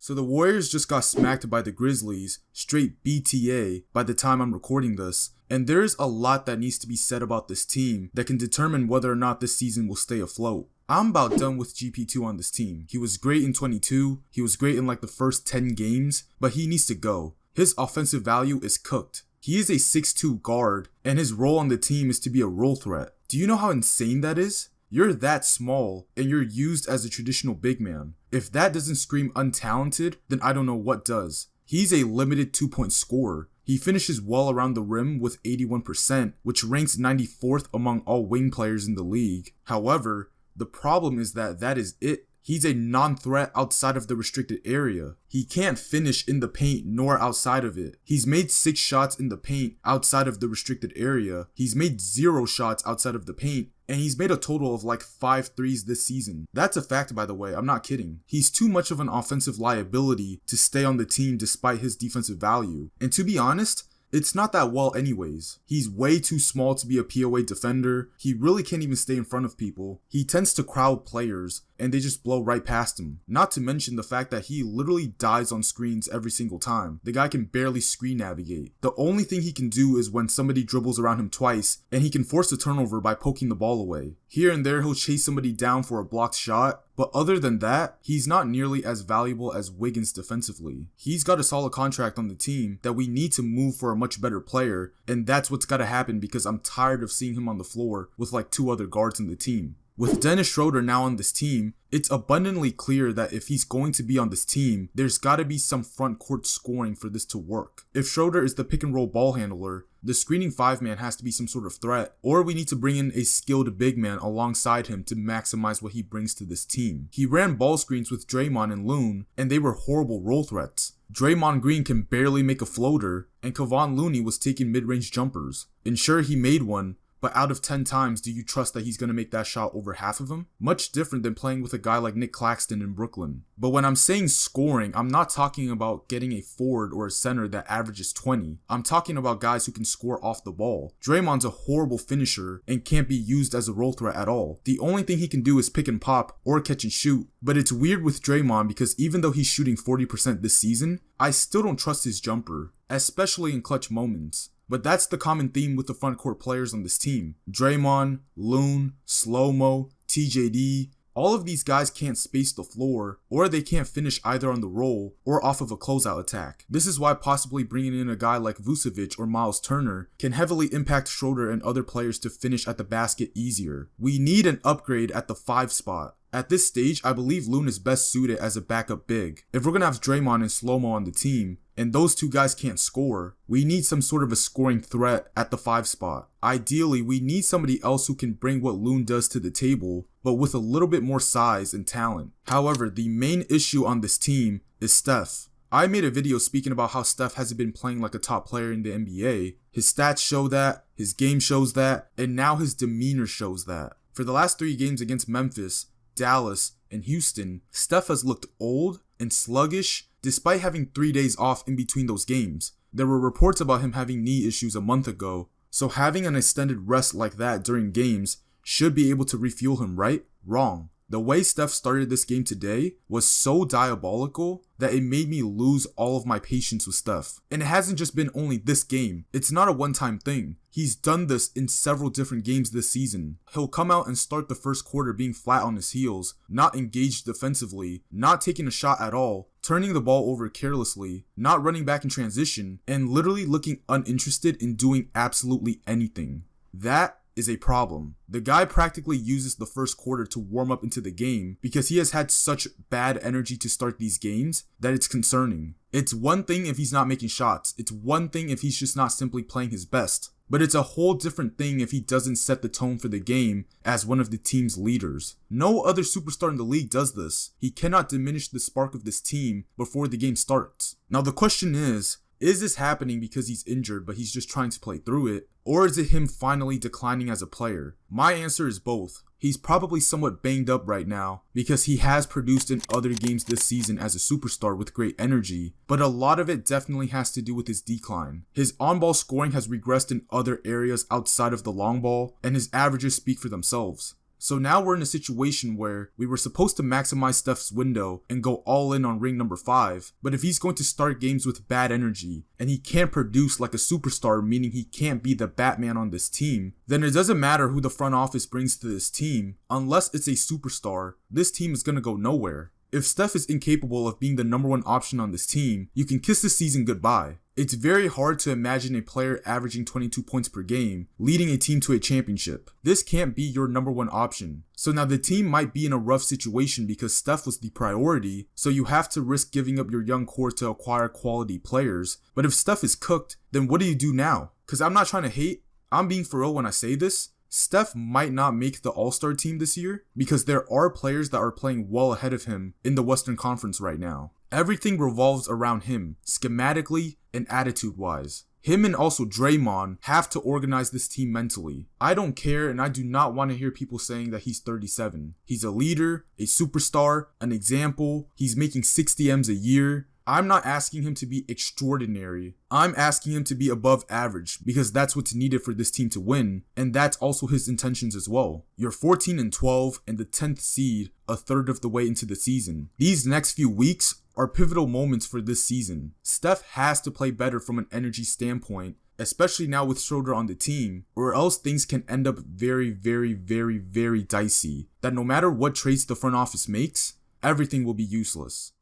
So the Warriors just got smacked by the Grizzlies, straight BTA, by the time I'm recording this, and there's a lot that needs to be said about this team that can determine whether or not this season will stay afloat. I'm about done with GP2 on this team. He was great in 22, he was great in like the first 10 games, but he needs to go. His offensive value is cooked. He is a 6'2 guard, and his role on the team is to be a role threat. Do you know how insane that is? You're that small, and you're used as a traditional big man. If that doesn't scream untalented, then I don't know what does. He's a limited 2-point scorer. He finishes well around the rim with 81%, which ranks 94th among all wing players in the league. However, the problem is that is it. He's a non-threat outside of the restricted area. He can't finish in the paint nor outside of it. He's made 6 shots in the paint outside of the restricted area. He's made 0 shots outside of the paint. And he's made a total of like 5 threes this season. That's a fact, by the way, I'm not kidding. He's too much of an offensive liability to stay on the team despite his defensive value. And to be honest, it's not that well anyways. He's way too small to be a POA defender. He really can't even stay in front of people. He tends to crowd players and they just blow right past him. Not to mention the fact that he literally dies on screens every single time. The guy can barely screen navigate. The only thing he can do is when somebody dribbles around him twice and he can force a turnover by poking the ball away. Here and there he'll chase somebody down for a blocked shot, but other than that, he's not nearly as valuable as Wiggins defensively. He's got a solid contract on the team that we need to move for a much better player, and that's what's gotta happen because I'm tired of seeing him on the floor with like 2 other guards in the team. With Dennis Schroeder now on this team, it's abundantly clear that if he's going to be on this team, there's gotta be some front court scoring for this to work. If Schroeder is the pick and roll ball handler, the screening 5-man has to be some sort of threat, or we need to bring in a skilled big man alongside him to maximize what he brings to this team. He ran ball screens with Draymond and Loon, and they were horrible role threats. Draymond Green can barely make a floater, and Kevon Looney was taking mid-range jumpers. And sure, he made one, but out of 10 times, do you trust that he's going to make that shot over half of them? Much different than playing with a guy like Nick Claxton in Brooklyn. But when I'm saying scoring, I'm not talking about getting a forward or a center that averages 20. I'm talking about guys who can score off the ball. Draymond's a horrible finisher and can't be used as a role threat at all. The only thing he can do is pick and pop or catch and shoot. But it's weird with Draymond because even though he's shooting 40% this season, I still don't trust his jumper, especially in clutch moments. But that's the common theme with the front court players on this team. Draymond, Loon, Slow-Mo, TJD, all of these guys can't space the floor, or they can't finish either on the roll or off of a closeout attack. This is why possibly bringing in a guy like Vucevic or Miles Turner can heavily impact Schroeder and other players to finish at the basket easier. We need an upgrade at the 5 spot. At this stage, I believe Loon is best suited as a backup big. If we're gonna have Draymond and Slow-Mo on the team, and those 2 guys can't score, we need some sort of a scoring threat at the 5 spot. Ideally, we need somebody else who can bring what Loon does to the table, but with a little bit more size and talent. However, the main issue on this team is Steph. I made a video speaking about how Steph hasn't been playing like a top player in the NBA. His stats show that, his game shows that, and now his demeanor shows that. For the last 3 games against Memphis, Dallas, and Houston, Steph has looked old and sluggish despite having 3 days off in between those games. There were reports about him having knee issues a month ago, so having an extended rest like that during games should be able to refuel him, right? Wrong. The way Steph started this game today was so diabolical that it made me lose all of my patience with Steph. And it hasn't just been only this game. It's not a one-time thing. He's done this in several different games this season. He'll come out and start the first quarter being flat on his heels, not engaged defensively, not taking a shot at all, turning the ball over carelessly, not running back in transition, and literally looking uninterested in doing absolutely anything. That is a problem. The guy practically uses the first quarter to warm up into the game because he has had such bad energy to start these games that it's concerning. It's one thing if he's not making shots. It's one thing if he's just not simply playing his best. But it's a whole different thing if he doesn't set the tone for the game as one of the team's leaders. No other superstar in the league does this. He cannot diminish the spark of this team before the game starts. Now the question is this happening because he's injured but he's just trying to play through it? Or is it him finally declining as a player? My answer is both. He's probably somewhat banged up right now because he has produced in other games this season as a superstar with great energy, but a lot of it definitely has to do with his decline. His on-ball scoring has regressed in other areas outside of the long ball, and his averages speak for themselves. So now we're in a situation where we were supposed to maximize Steph's window and go all in on ring number 5, but if he's going to start games with bad energy and he can't produce like a superstar, meaning he can't be the Batman on this team, then it doesn't matter who the front office brings to this team. Unless it's a superstar, this team is going to go nowhere. If Steph is incapable of being the number 1 option on this team, you can kiss the season goodbye. It's very hard to imagine a player averaging 22 points per game, leading a team to a championship. This can't be your number 1 option. So now the team might be in a rough situation because Steph was the priority, so you have to risk giving up your young core to acquire quality players. But if Steph is cooked, then what do you do now? Because I'm not trying to hate, I'm being for real when I say this. Steph might not make the All-Star team this year because there are players that are playing well ahead of him in the Western Conference right now. Everything revolves around him, schematically and attitude-wise. Him and also Draymond have to organize this team mentally. I don't care, and I do not want to hear people saying that he's 37. He's a leader, a superstar, an example. He's making 60 M's a year. I'm not asking him to be extraordinary. I'm asking him to be above average because that's what's needed for this team to win, and that's also his intentions as well. You're 14-12 and the 10th seed a third of the way into the season. These next few weeks are pivotal moments for this season. Steph has to play better from an energy standpoint, especially now with Schroeder on the team, or else things can end up very, very, very, very dicey. That no matter what trades the front office makes, everything will be useless.